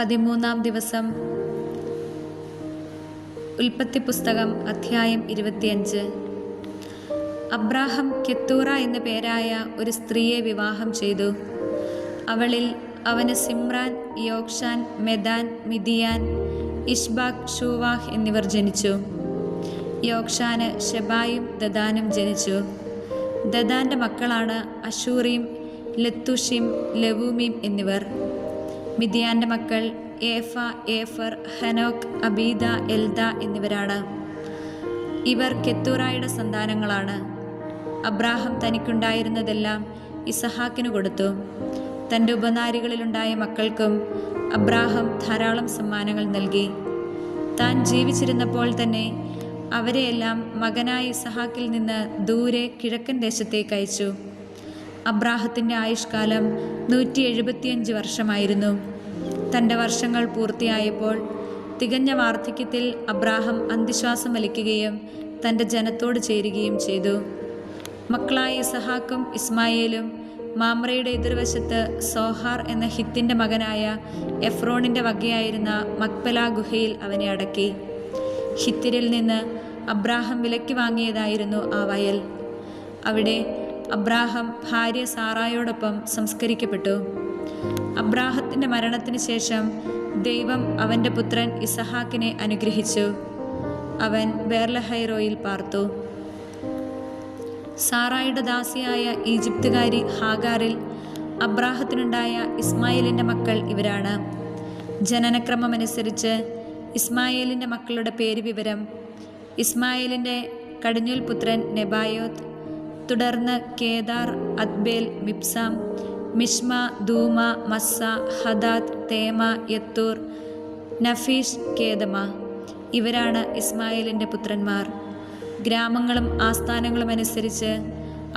13-ാം ദിവസം. ഉൽപ്പത്തി പുസ്തകം അധ്യായം 25. അബ്രാഹം കെത്തൂറ എന്നു പേരായ ഒരു സ്ത്രീയെ വിവാഹം ചെയ്തു. അവളിൽ അവന് സിമ്രാൻ, യോക്ഷാൻ, മെദാൻ, മിദിയാൻ, ഇഷ്ബാക്, ഷൂവാഹ് എന്നിവർ ജനിച്ചു. യോക്ഷാന് ഷെബായും ദദാനും ജനിച്ചു. ദദാന്റെ മക്കളാണ് അശൂറീം, ലത്തുഷിം, ലവൂമീം എന്നിവർ. മിദിയാന്റെ മക്കൾ ഏഫ, ഏഫർ, ഹനോക്ക്, അബീദ, എൽദ എന്നിവരാണ്. ഇവർ കെത്തൂറായുടെ സന്താനങ്ങളാണ്. അബ്രാഹം തനിക്കുണ്ടായിരുന്നതെല്ലാം ഇസഹാക്കിനു കൊടുത്തു. തൻ്റെ ഉപനാരികളിലുണ്ടായ മക്കൾക്കും അബ്രാഹം ധാരാളം സമ്മാനങ്ങൾ നൽകി. താൻ ജീവിച്ചിരുന്നപ്പോൾ തന്നെ അവരെയെല്ലാം മകനായ ഇസഹാക്കിൽ നിന്ന് ദൂരെ കിഴക്കൻ ദേശത്തേക്ക് അയച്ചു. അബ്രാഹത്തിൻ്റെ ആയുഷ്കാലം 175 വർഷമായിരുന്നു. തൻ്റെ വർഷങ്ങൾ പൂർത്തിയായപ്പോൾ തികഞ്ഞ വാർദ്ധക്യത്തിൽ അബ്രാഹം അന്ത്യശ്വാസം വലിക്കുകയും തൻ്റെ ജനത്തോട് ചേരുകയും ചെയ്തു. മക്കളായ ഇസഹാക്കും ഇസ്മായേലും മാമ്രയുടെ എതിർവശത്ത് സോഹാർ എന്ന ഹിത്തിൻ്റെ മകനായ എഫ്രോണിൻ്റെ വകയായിരുന്ന മക്പല ഗുഹയിൽ അവനെ അടക്കി. ഹിത്തിരിൽ നിന്ന് അബ്രാഹം വിലയ്ക്ക് വാങ്ങിയതായിരുന്നു ആ വയൽ. അവിടെ അബ്രാഹം ഭാര്യ സാറായോടൊപ്പം സംസ്കരിക്കപ്പെട്ടു. അബ്രാഹത്തിൻ്റെ മരണത്തിന് ശേഷം ദൈവം അവൻ്റെ പുത്രൻ ഇസഹാക്കിനെ അനുഗ്രഹിച്ചു. അവൻ ബേർലഹൈറോയിൽ പാർത്തു. സാറായുടെ ദാസിയായ ഈജിപ്തുകാരി ഹാഗാറിൽ അബ്രാഹത്തിനുണ്ടായ ഇസ്മായേലിൻ്റെ മക്കൾ ഇവരാണ്. ജനനക്രമമനുസരിച്ച് ഇസ്മായേലിൻ്റെ മക്കളുടെ പേര് വിവരം: ഇസ്മായേലിൻ്റെ കടിഞ്ഞൂൽ പുത്രൻ നെബായോത്ത്, തുടർന്ന് കേദാർ, അദ്ബേൽ, മിബ്സാം, മിഷ്മ, ദൂമ, മസ്സ, ഹദാദ്, തേമ, യത്തൂർ, നഫീഷ്, കേദമ. ഇവരാണ് ഇസ്മായേലിൻ്റെ പുത്രന്മാർ. ഗ്രാമങ്ങളും ആസ്ഥാനങ്ങളും അനുസരിച്ച്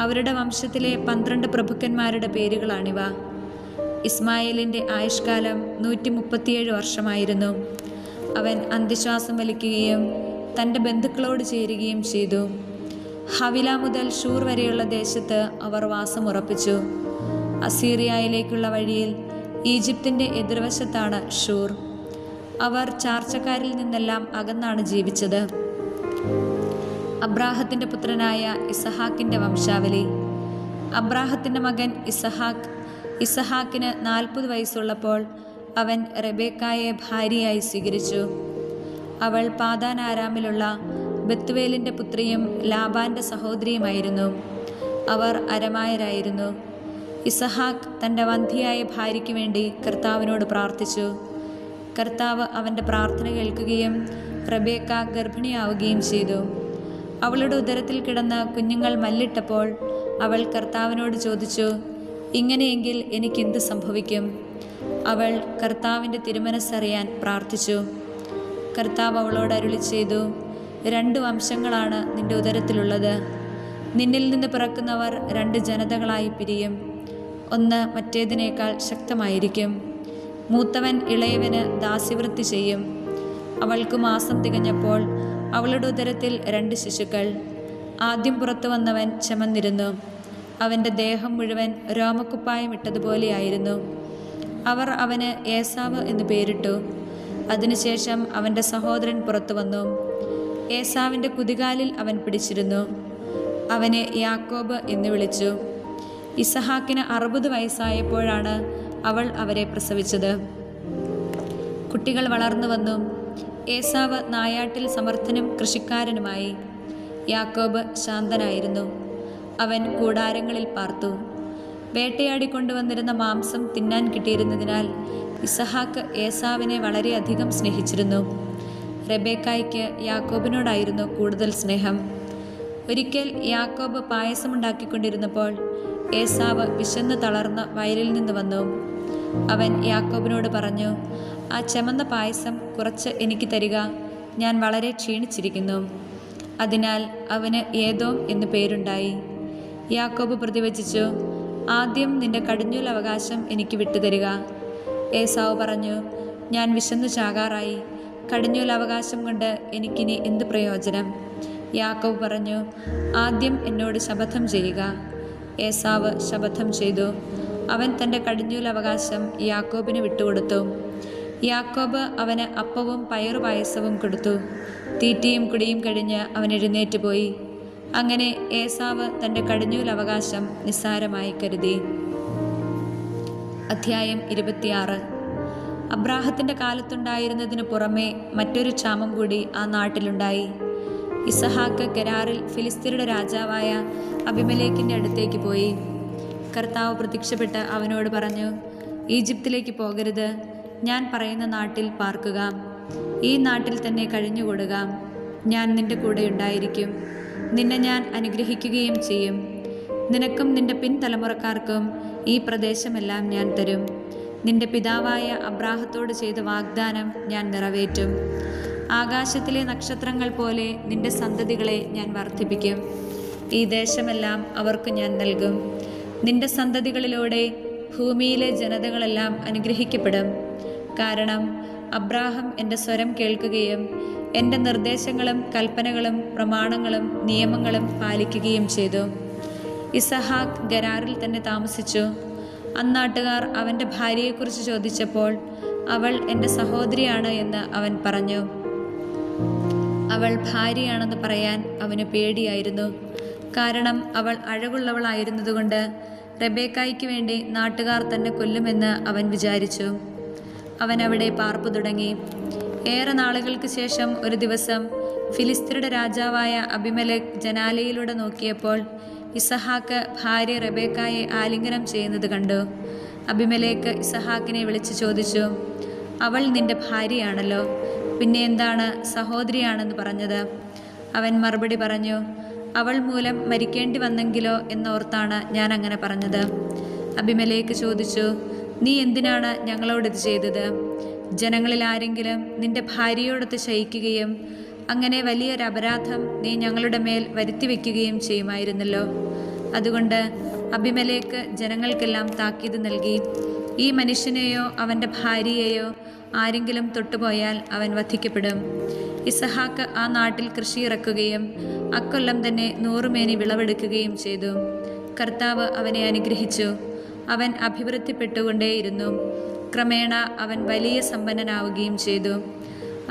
അവരുടെ വംശത്തിലെ 12 പ്രഭുക്കന്മാരുടെ പേരുകളാണിവ. ഇസ്മായേലിൻ്റെ ആയുഷ്കാലം 137 വർഷമായിരുന്നു. അവൻ അന്ത്യശ്വാസം വലിക്കുകയും തൻ്റെ ബന്ധുക്കളോട് ചേരുകയും ചെയ്തു. ഹവില മുതൽ ഷൂർ വരെയുള്ള ദേശത്ത് അവർ വാസമുറപ്പിച്ചു. അസീറിയയിലേക്കുള്ള വഴിയിൽ ഈജിപ്തിൻ്റെ എതിർവശത്താണ് ഷൂർ. അവർ ചാർച്ചക്കാരിൽ നിന്നെല്ലാം അകന്നാണ് ജീവിച്ചത്. അബ്രാഹത്തിൻ്റെ പുത്രനായ ഇസഹാക്കിൻ്റെ വംശാവലി. അബ്രാഹത്തിൻ്റെ മകൻ ഇസഹാക്കിന് 40 വയസ്സുള്ളപ്പോൾ അവൻ റെബേക്കായെ ഭാര്യയായി സ്വീകരിച്ചു. അവൾ പാദാൻ ആരാമിലുള്ള ബെത്തുവേലിൻ്റെ പുത്രിയും ലാബാൻ്റെ സഹോദരിയുമായിരുന്നു. അവർ അരമായരായിരുന്നു. ഇസഹാക്ക് തൻ്റെ വന്ധ്യയായ ഭാര്യയ്ക്ക് വേണ്ടി കർത്താവിനോട് പ്രാർത്ഥിച്ചു. കർത്താവ് അവൻ്റെ പ്രാർത്ഥന കേൾക്കുകയും റെബേക്ക ഗർഭിണിയാവുകയും ചെയ്തു. അവളുടെ ഉദരത്തിൽ കിടന്ന കുഞ്ഞുങ്ങൾ മല്ലിട്ടപ്പോൾ അവൾ കർത്താവിനോട് ചോദിച്ചു, ഇങ്ങനെയെങ്കിൽ എനിക്കെന്ത് സംഭവിക്കും? അവൾ കർത്താവിൻ്റെ തിരുമനസ്സറിയാൻ പ്രാർത്ഥിച്ചു. കർത്താവ് അവളോട് അരുളി ചെയ്തു, 2 വംശങ്ങളാണ് നിന്റെ ഉദരത്തിലുള്ളത്. നിന്നിൽ നിന്ന് പിറക്കുന്നവർ 2 ജനതകളായി പിരിയും. ഒന്ന് മറ്റേതിനേക്കാൾ ശക്തമായിരിക്കും. മൂത്തവൻ ഇളയവന് ദാസ്യവൃത്തി ചെയ്യും. അവൾക്ക് മാസം തികഞ്ഞപ്പോൾ അവളുടെ ഉദരത്തിൽ 2 ശിശുക്കൾ. ആദ്യം പുറത്തു വന്നവൻ ചമന്നിരുന്നു. അവൻ്റെ ദേഹം മുഴുവൻ രോമക്കുപ്പായം ഇട്ടതുപോലെയായിരുന്നു. അവർ അവന് ഏസാവ് എന്ന് പേരിട്ടു. അതിനുശേഷം അവൻ്റെ സഹോദരൻ പുറത്തു വന്നു. ഏസാവിൻ്റെ കുതികാലിൽ അവൻ പിടിച്ചിരുന്നു. അവനെ യാക്കോബ് എന്ന് വിളിച്ചു. ഇസഹാക്കിന് 60 വയസ്സായപ്പോഴാണ് അവൾ അവരെ പ്രസവിച്ചത്. കുട്ടികൾ വളർന്നു വന്നു. ഏസാവ് നായാട്ടിൽ സമർത്ഥനും കൃഷിക്കാരനുമായി. യാക്കോബ് ശാന്തനായിരുന്നു. അവൻ കൂടാരങ്ങളിൽ പാർത്തു. വേട്ടയാടിക്കൊണ്ടുവന്നിരുന്ന മാംസം തിന്നാൻ കിട്ടിയിരുന്നതിനാൽ ഇസഹാക്ക് ഏസാവിനെ വളരെയധികം സ്നേഹിച്ചിരുന്നു. റെബേക്കായ്ക്ക് യാക്കോബിനോടായിരുന്നു കൂടുതൽ സ്നേഹം. ഒരിക്കൽ യാക്കോബ് പായസമുണ്ടാക്കിക്കൊണ്ടിരുന്നപ്പോൾ ഏസാവ് വിശന്ന് തളർന്ന് വയലിൽ നിന്ന് വന്നു. അവൻ യാക്കോബിനോട് പറഞ്ഞു, ആ ചെമന്ന പായസം കുറച്ച് എനിക്ക് തരിക, ഞാൻ വളരെ ക്ഷീണിച്ചിരിക്കുന്നു. അതിനാൽ അവന് ഏദോം എന്നു പേരുണ്ടായി. യാക്കോബ് പ്രതിവചിച്ചു, ആദ്യം നിന്റെ കടിഞ്ഞൂൽ അവകാശം എനിക്ക് വിട്ടുതരിക. ഏസാവ് പറഞ്ഞു, ഞാൻ വിശന്നു ചാകാറായി. കടിഞ്ഞൂൽ അവകാശം കൊണ്ട് എനിക്കിനി എന്ത് പ്രയോജനം? യാക്കോബ് പറഞ്ഞു, ആദ്യം എന്നോട് ശപഥം ചെയ്യുക. ഏസാവ് ശപഥം ചെയ്തു. അവൻ തൻ്റെ കടിഞ്ഞൂൽ അവകാശം യാക്കോബിന് വിട്ടുകൊടുത്തു. യാക്കോബ് അവന് അപ്പവും പയറുപായസവും കൊടുത്തു. തീറ്റയും കുടിയും കഴിഞ്ഞ് അവൻ എഴുന്നേറ്റ് പോയി. അങ്ങനെ ഏസാവ് തൻ്റെ കടിഞ്ഞൂൽ അവകാശം നിസ്സാരമായി കരുതി. അധ്യായം 26. അബ്രാഹത്തിൻ്റെ കാലത്തുണ്ടായിരുന്നതിനു പുറമെ മറ്റൊരു ക്ഷാമം കൂടി ആ നാട്ടിലുണ്ടായി. ഇസഹാക്ക് ഗെരാറിൽ ഫിലിസ്ത്യരുടെ രാജാവായ അബിമേലെക്കിൻ്റെ അടുത്തേക്ക് പോയി. കർത്താവ് പ്രത്യക്ഷപ്പെട്ട് അവനോട് പറഞ്ഞു, ഈജിപ്തിലേക്ക് പോകരുത്, ഞാൻ പറയുന്ന നാട്ടിൽ പാർക്കുക, ഈ നാട്ടിൽ തന്നെ കഴിഞ്ഞുകൂടുക. ഞാൻ നിന്റെ കൂടെ ഉണ്ടായിരിക്കും, നിന്നെ ഞാൻ അനുഗ്രഹിക്കുകയും ചെയ്യും. നിനക്കും നിന്റെ പിൻതലമുറക്കാർക്കും ഈ പ്രദേശമെല്ലാം ഞാൻ തരും. നിന്റെ പിതാവായ അബ്രാഹത്തോട് ചെയ്ത വാഗ്ദാനം ഞാൻ നിറവേറ്റും. ആകാശത്തിലെ നക്ഷത്രങ്ങൾ പോലെ നിന്റെ സന്തതികളെ ഞാൻ വർദ്ധിപ്പിക്കും. ഈ ദേശമെല്ലാം അവർക്ക് ഞാൻ നൽകും. നിന്റെ സന്തതികളിലൂടെ ഭൂമിയിലെ ജനതകളെല്ലാം അനുഗ്രഹിക്കപ്പെടും. കാരണം അബ്രാഹം എൻ്റെ സ്വരം കേൾക്കുകയും എൻ്റെ നിർദ്ദേശങ്ങളും കൽപ്പനകളും പ്രമാണങ്ങളും നിയമങ്ങളും പാലിക്കുകയും ചെയ്തു. ഇസഹാക്ക് ഗെരാറിൽ തന്നെ താമസിച്ചു. അന്നാട്ടുകാർ അവൻ്റെ ഭാര്യയെക്കുറിച്ച് ചോദിച്ചപ്പോൾ അവൾ എൻ്റെ സഹോദരിയാണ് എന്ന് അവൻ പറഞ്ഞു. അവൾ ഭാര്യയാണെന്ന് പറയാൻ അവന് പേടിയായിരുന്നു. കാരണം അവൾ അഴകുള്ളവളായിരുന്നതുകൊണ്ട് റെബേക്കായ്ക്ക് വേണ്ടി നാട്ടുകാർ തന്നെ കൊല്ലുമെന്ന് അവൻ വിചാരിച്ചു. അവൻ അവിടെ പാർപ്പു തുടങ്ങി. ഏറെ നാളുകൾക്ക് ശേഷം ഒരു ദിവസം ഫിലിസ്ത്യരുടെ രാജാവായ അബിമേലെക്ക് ജനാലയിലൂടെ നോക്കിയപ്പോൾ ഇസഹാക്ക് ഭാര്യ റെബേക്കായെ ആലിംഗനം ചെയ്യുന്നത് കണ്ടു. അബിമേലെക്ക് ഇസഹാക്കിനെ വിളിച്ചു ചോദിച്ചു, അവൾ നിന്റെ ഭാര്യയാണല്ലോ, പിന്നെ എന്താണ് സഹോദരിയാണെന്ന് പറഞ്ഞത്? അവൻ മറുപടി പറഞ്ഞു, അവൾ മൂലം മരിക്കേണ്ടി വന്നെങ്കിലോ എന്നോർത്താണ് ഞാൻ അങ്ങനെ പറഞ്ഞത്. അബിമേലെക്ക് ചോദിച്ചു, നീ എന്തിനാണ് ഞങ്ങളോടിത് ചെയ്തത്? ജനങ്ങളിൽ ആരെങ്കിലും നിന്റെ ഭാര്യയോടൊത്ത് ശയിക്കുകയും അങ്ങനെ വലിയൊരു അപരാധം നീ ഞങ്ങളുടെ മേൽ വരുത്തി വയ്ക്കുകയും ചെയ്യുമായിരുന്നല്ലോ. അതുകൊണ്ട് അബിമേലെക്ക് ജനങ്ങൾക്കെല്ലാം താക്കീത് നൽകി, ഈ മനുഷ്യനെയോ അവൻ്റെ ഭാര്യയെയോ ആരെങ്കിലും തൊട്ടുപോയാൽ അവൻ വധിക്കപ്പെടും. ഇസഹാക്ക് ആ നാട്ടിൽ കൃഷി ഇറക്കുകയും അക്കൊല്ലം തന്നെ 100 മേനി വിളവെടുക്കുകയും ചെയ്തു. കർത്താവ് അവനെ അനുഗ്രഹിച്ചു. അവൻ അഭിവൃദ്ധിപ്പെട്ടുകൊണ്ടേയിരുന്നു. ക്രമേണ അവൻ വലിയ സമ്പന്നനാവുകയും ചെയ്തു.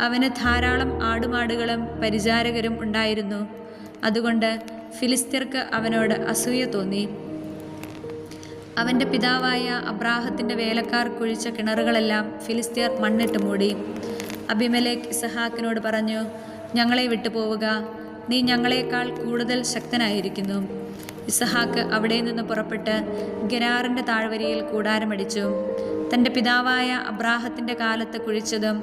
അവന് ധാരാളം ആടുമാടുകളും പരിചാരകരും ഉണ്ടായിരുന്നു. അതുകൊണ്ട് ഫിലിസ്ത്യർക്ക് അവനോട് അസൂയ തോന്നി. അവൻ്റെ പിതാവായ അബ്രാഹത്തിൻ്റെ വേലക്കാർ കുഴിച്ച കിണറുകളെല്ലാം ഫിലിസ്ത്യർ മണ്ണിട്ട് മൂടി. അബിമേലെക്ക് ഇസഹാക്കിനോട് പറഞ്ഞു, ഞങ്ങളെ വിട്ടുപോവുക, നീ ഞങ്ങളെക്കാൾ കൂടുതൽ ശക്തനായിരിക്കുന്നു. ഇസഹാക്ക് അവിടെ നിന്ന് പുറപ്പെട്ട് ഗെരാറിൻ്റെ താഴ്വരയിൽ കൂടാരമടിച്ചു. തൻ്റെ പിതാവായ അബ്രാഹത്തിൻ്റെ കാലത്ത് കുഴിച്ചതും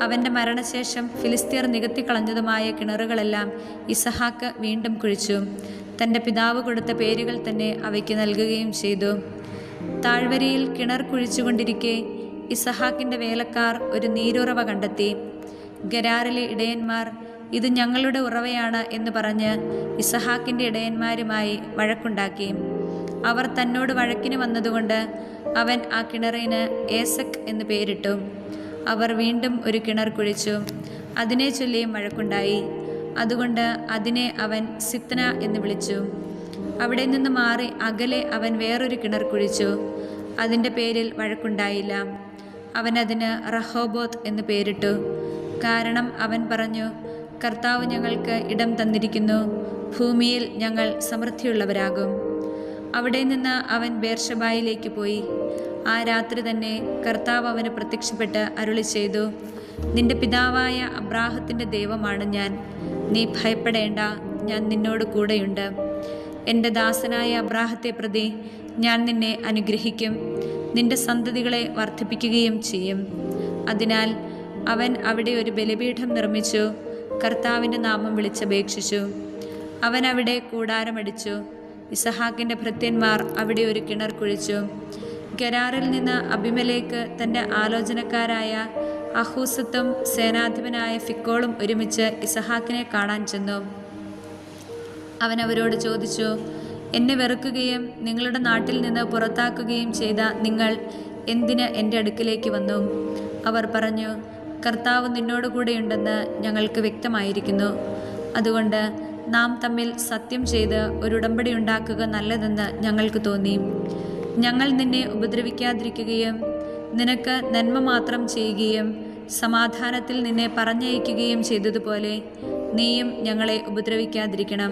അവൻ്റെ മരണശേഷം ഫിലിസ്ത്യർ നികത്തിക്കളഞ്ഞതുമായ കിണറുകളെല്ലാം ഇസഹാക്ക് വീണ്ടും കുഴിച്ചു. തൻ്റെ പിതാവ് കൊടുത്ത പേരുകൾ തന്നെ അവയ്ക്ക് നൽകുകയും ചെയ്തു. താഴ്വരയിൽ കിണർ കുഴിച്ചുകൊണ്ടിരിക്കെ ഇസഹാക്കിൻ്റെ വേലക്കാർ ഒരു നീരുറവ കണ്ടെത്തി. ഗെരാറിലെ ഇടയന്മാർ ഇത് ഞങ്ങളുടെ ഉറവയാണ് എന്ന് പറഞ്ഞ് ഇസഹാക്കിൻ്റെ ഇടയന്മാരുമായി വഴക്കുണ്ടാക്കി. അവർ തന്നോട് വഴക്കിന് വന്നതുകൊണ്ട് അവൻ ആ കിണറിന് ഏസക് എന്ന് പേരിട്ടു. അവർ വീണ്ടും ഒരു കിണർ കുഴിച്ചു. അതിനെ ചൊല്ലിയും വഴക്കുണ്ടായി. അതുകൊണ്ട് അതിനെ അവൻ സിത്ന എന്ന് വിളിച്ചു. അവിടെ നിന്ന് മാറി അകലെ അവൻ വേറൊരു കിണർ കുഴിച്ചു. അതിൻ്റെ പേരിൽ വഴക്കുണ്ടായില്ല. അവൻ അതിന് റഹോബോത്ത് എന്ന് പേരിട്ടു. കാരണം അവൻ പറഞ്ഞു, കർത്താവ് ഞങ്ങൾക്ക് ഇടം തന്നിരിക്കുന്നു, ഭൂമിയിൽ ഞങ്ങൾ സമൃദ്ധിയുള്ളവരാകും. അവിടെ നിന്ന് അവൻ ബേർഷബായിലേക്ക് പോയി. ആ രാത്രി തന്നെ കർത്താവ് അവന് പ്രത്യക്ഷപ്പെട്ട് അരുളി ചെയ്തു, നിന്റെ പിതാവായ അബ്രാഹത്തിൻ്റെ ദൈവമാണ് ഞാൻ. നീ ഭയപ്പെടേണ്ട, ഞാൻ നിന്നോട് കൂടെയുണ്ട്. എൻ്റെ ദാസനായ അബ്രാഹത്തെ പ്രതി ഞാൻ നിന്നെ അനുഗ്രഹിക്കും, നിന്റെ സന്തതികളെ വർദ്ധിപ്പിക്കുകയും ചെയ്യും. അതിനാൽ അവൻ അവിടെ ഒരു ബലിപീഠം നിർമ്മിച്ചു, കർത്താവിൻ്റെ നാമം വിളിച്ചപേക്ഷിച്ചു. അവൻ അവിടെ കൂടാരമടിച്ചു. ഇസഹാക്കിൻ്റെ ഭൃത്യന്മാർ അവിടെ ഒരു കിണർ കുഴിച്ചു. ഗെരാറിൽ നിന്ന് അബിമേലെക്ക് തൻ്റെ ആലോചനക്കാരായ അഹൂസത്തും സേനാധിപനായ ഫിക്കോളും ഒരുമിച്ച് ഇസഹാക്കിനെ കാണാൻ ചെന്നു. അവൻ അവരോട് ചോദിച്ചു, എന്നെ വെറുക്കുകയും നിങ്ങളുടെ നാട്ടിൽ നിന്ന് പുറത്താക്കുകയും ചെയ്ത നിങ്ങൾ എന്തിന് എൻ്റെ അടുക്കിലേക്ക് വന്നു? അവർ പറഞ്ഞു, കർത്താവ് നിന്നോട് കൂടെയുണ്ടെന്ന് ഞങ്ങൾക്ക് വ്യക്തമായിരിക്കുന്നു. അതുകൊണ്ട് നാം തമ്മിൽ സത്യം ചെയ്ത് ഒരു ഉടമ്പടി ഉണ്ടാക്കുക നല്ലതെന്ന് ഞങ്ങൾക്ക് തോന്നി. ഞങ്ങൾ നിന്നെ ഉപദ്രവിക്കാതിരിക്കുകയും നിനക്ക് നന്മ മാത്രം ചെയ്യുകയും സമാധാനത്തിൽ നിന്നെ പറഞ്ഞയക്കുകയും ചെയ്തതുപോലെ നീയും ഞങ്ങളെ ഉപദ്രവിക്കാതിരിക്കണം.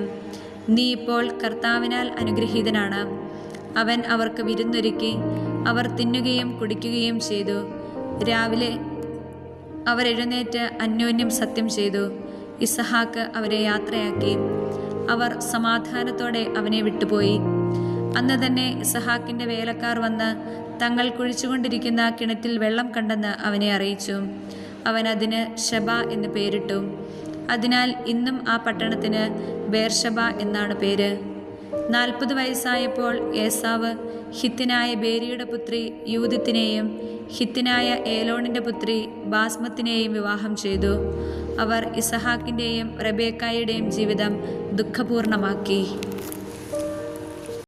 നീ ഇപ്പോൾ കർത്താവിനാൽ അനുഗ്രഹീതനാണ്. അവൻ അവർക്ക് വിരുന്നൊരുക്കി. അവർ തിന്നുകയും കുടിക്കുകയും ചെയ്തു. രാവിലെ അവർ എഴുന്നേറ്റ് അന്യോന്യം സത്യം ചെയ്തു. ഇസഹാക്ക് അവരെ യാത്രയാക്കി. അവർ സമാധാനത്തോടെ അവനെ വിട്ടുപോയി. അന്ന് തന്നെ ഇസഹാക്കിൻ്റെ വേലക്കാർ വന്ന് തങ്ങൾ കുഴിച്ചുകൊണ്ടിരിക്കുന്ന കിണറ്റിൽ വെള്ളം കണ്ടെന്ന് അവനെ അറിയിച്ചു. അവൻ അതിന് ശബ എന്ന് പേരിട്ടു. അതിനാൽ ഇന്നും ആ പട്ടണത്തിന് ബേർശബ എന്നാണ് പേര്. 40 വയസ്സായപ്പോൾ ഏസാവ് ഹിത്തിനായ ബേരിയുടെ പുത്രി യൂദിത്തിനെയും ഹിത്തിനായ ഏലോണിൻ്റെ പുത്രി ബാസ്മത്തിനെയും വിവാഹം ചെയ്തു. അവർ ഇസഹാക്കിൻ്റെയും റെബേക്കായുടെയും ജീവിതം ദുഃഖപൂർണമാക്കി.